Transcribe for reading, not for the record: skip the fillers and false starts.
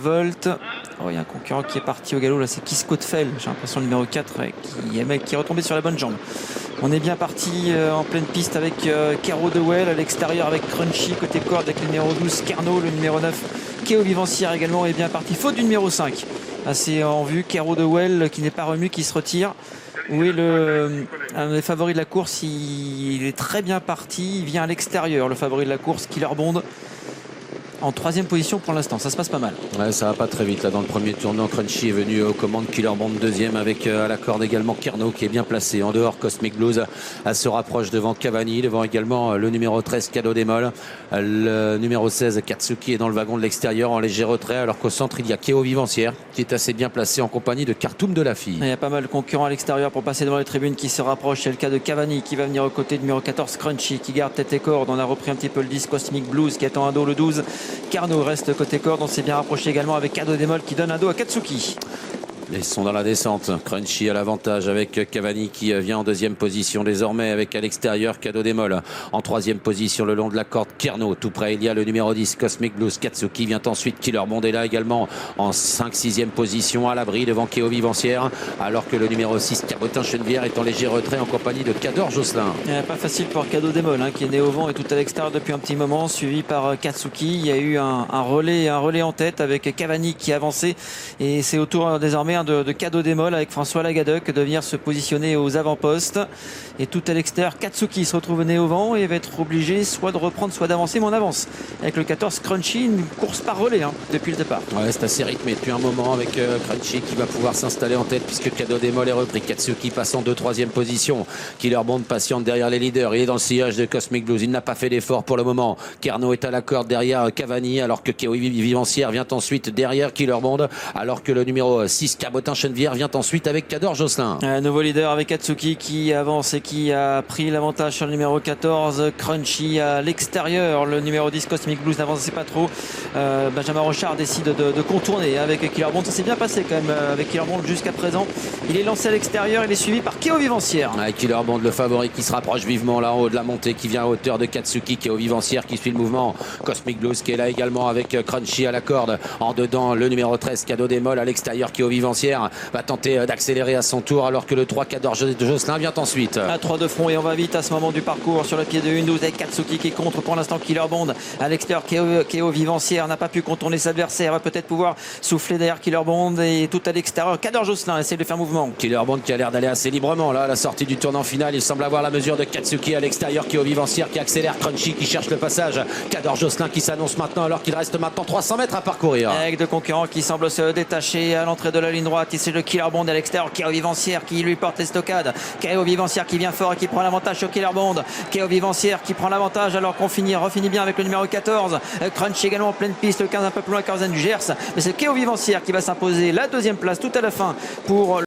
Volt. Oh, il y a un concurrent qui est parti au galop, là c'est Kisco de Fel, j'ai l'impression le numéro 4 qui est retombé sur la bonne jambe. On est bien parti en pleine piste avec Caro de Well à l'extérieur avec Crunchy côté corde avec le numéro 12 Carnot, le numéro 9 Kéo Vivancière également est bien parti, faute du numéro 5. Assez en vue, Caro de Well qui n'est pas remu, qui se retire. Où est un des favoris de la course? Il est très bien parti, il vient à l'extérieur, le favori de la course, Killer Bond. En troisième position pour l'instant, ça se passe pas mal. Ouais, ça va pas très vite là dans le premier tournant. Crunchy est venu aux commandes, Killer Bond deuxième avec à la corde également Carnot qui est bien placé. En dehors, Cosmic Blues elle se rapproche devant Cavani, devant également le numéro 13 Cadeau Démol. Le numéro 16 Katsuki est dans le wagon de l'extérieur en léger retrait, alors qu'au centre il y a Kéo Vivancière qui est assez bien placé en compagnie de Khartoum de la Fille. Il y a pas mal de concurrents à l'extérieur pour passer devant les tribunes qui se rapprochent. C'est le cas de Cavani qui va venir aux côtés du numéro 14 Crunchy qui garde tête et corde. On a repris un petit peu le 10 Cosmic Blues qui attend un dos le 12. Carnot reste côté corde, on s'est bien rapproché également avec Cadeau Démol qui donne un dos à Katsuki. Ils sont dans la descente. Crunchy à l'avantage avec Cavani qui vient en deuxième position désormais avec à l'extérieur Cadeau Démol. En troisième position le long de la corde Carnot. Tout près il y a le numéro 10 Cosmic Blues. Katsuki vient ensuite Killer Bond est là également en 5-6e position à l'abri devant Kéo Vivancière. Alors que le numéro 6 Cabotin Chenevière est en léger retrait en compagnie de Cador Josselin. Pas facile pour Cadeau Démol qui est né au vent et tout à l'extérieur depuis un petit moment, suivi par Katsuki. Il y a eu un relais en tête avec Cavani qui avançait et c'est au tour désormais de Cadeau Démol avec François Lagadec de venir se positionner aux avant-postes. Et tout à l'extérieur, Katsuki se retrouve né au vent et va être obligé soit de reprendre, soit d'avancer, mais on avance. Avec le 14 Crunchy, une course par relais depuis le départ. Ouais, c'est assez rythmé depuis un moment avec Crunchy qui va pouvoir s'installer en tête puisque Cadeau Démol est repris. Katsuki passe en 2-3e position. Killer Bond patiente derrière les leaders. Il est dans le sillage de Cosmic Blues. Il n'a pas fait d'effort pour le moment. Carnot est à la corde derrière Cavani alors que Kéo Vivancière vient ensuite derrière Killer Bond alors que le numéro 6 Cabotin Chenevière vient ensuite avec Cador Josselin. Un nouveau leader avec Katsuki qui avance et qui a pris l'avantage sur le numéro 14 Crunchy à l'extérieur. Le numéro 10 Cosmic Blues n'avançait pas trop. Benjamin Rochard décide de contourner avec Killer Bond. Ça s'est bien passé quand même avec Killer Bond jusqu'à présent. Il est lancé à l'extérieur, il est suivi par Kéo Vivancière. Killer Bond le favori qui se rapproche vivement là en haut de la montée qui vient à hauteur de Katsuki. Kéo Vivancière qui suit le mouvement. Cosmic Blues qui est là également avec Crunchy à la corde. En dedans le numéro 13 Cadeau Démol à l'extérieur. Kéo Vivancière va tenter d'accélérer à son tour alors que le 3 Cador Josselin vient ensuite. À 3 de front et on va vite à ce moment du parcours sur le pied de 1-12 avec Katsuki qui contre pour l'instant Killer Bond à l'extérieur. Kéo Vivancière n'a pas pu contourner ses adversaires, va peut-être pouvoir souffler derrière Killer Bond et tout à l'extérieur. Cador Josselin essaie de faire mouvement. Killer Bond qui a l'air d'aller assez librement là à la sortie du tournant final. Il semble avoir la mesure de Katsuki à l'extérieur. Kéo Vivancière qui accélère. Crunchy qui cherche le passage. Cador Josselin qui s'annonce maintenant alors qu'il reste maintenant 300 mètres à parcourir. Avec deux concurrents qui semblent se détacher à l'entrée de la ligne droite. C'est le Killer Bond à l'extérieur. Kéo Vivancière qui lui porte les stockades. Kéo Vivancière qui vient fort et qui prend l'avantage sur Killer Bond. Kéo Vivancière qui prend l'avantage alors qu'on refinit bien avec le numéro 14. Crunchy également en pleine piste. Le 15 un peu plus loin, Carzen du Gers. Mais c'est Kéo Vivancière qui va s'imposer la deuxième place tout à la fin pour